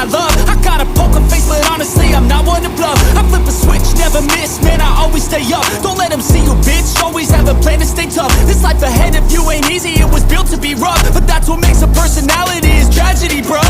I love. I got a poker face, but honestly I'm not one to bluff. I flip a switch, never miss, man, I always stay up. Don't let them see you, bitch, always have a plan to stay tough. This life ahead of you ain't easy, it was built to be rough. But that's what makes a personality, is tragedy, bruh.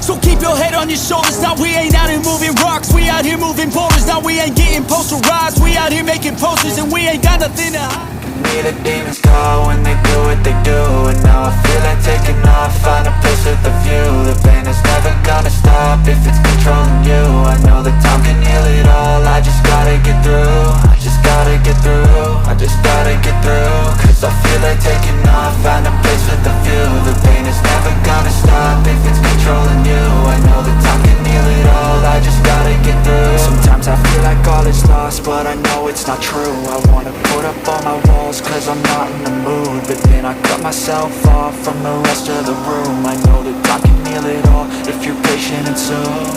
So keep your head on your shoulders. Now we ain't out here moving rocks, we out here moving boulders. Now we ain't getting posterized, we out here making posters, and we ain't got nothing to hide. Me the demons call when they do what they do, and now I feel like taking off, find a place with a view. The pain is never gonna stop if it's controlling you. I know that time can heal it all, I just gotta get through. I just gotta get through, I just gotta get through. Cause I feel like taking off, find a place with a view. The pain is never gonna stop if it's controlling you. I know that time can heal it all, I just gotta get through. Sometimes I feel like all is lost, but I know it's not true. I wanna put up all my walls cause I'm not in the mood, but then I cut myself off from the rest of the room. I know that time can heal it all if you're patient and soon.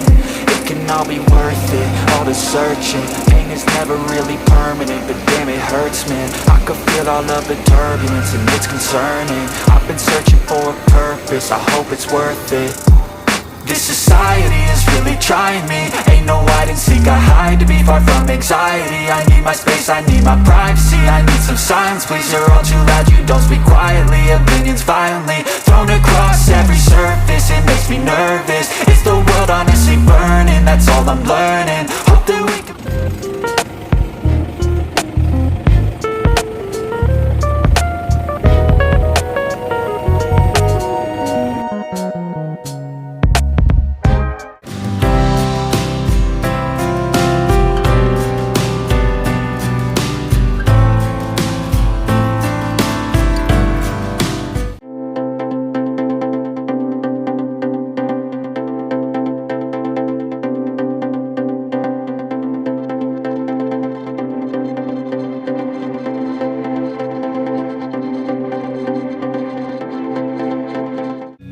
It can all be worth it, all the searching. Pain is never really permanent, but damn it hurts, man. I could feel all of the turbulence and it's concerning. I've been searching for a purpose, I hope it's worth it. This society is really trying me. Ain't no hide and seek, I hide to be far from anxiety. I need my space, I need my privacy. I need some silence, please, you're all too loud. You don't speak quietly, opinions violently thrown across every surface. It makes me nervous, is the world honestly burning? That's all I'm learning. Hope that we can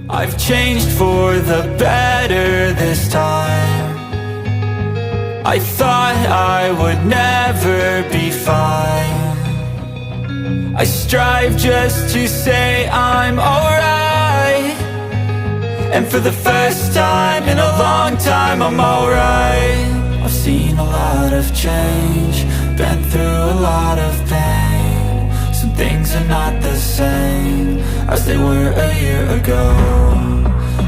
I've changed for the better this time. I thought I would never be fine. I strive just to say I'm alright, and for the first time in a long time I'm alright. I've seen a lot of change, been through a lot of pain. Some things are not the same as they were a year ago,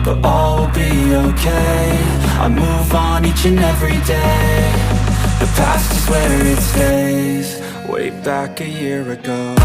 but all will be okay. I move on each and every day. The past is where it stays, way back a year ago.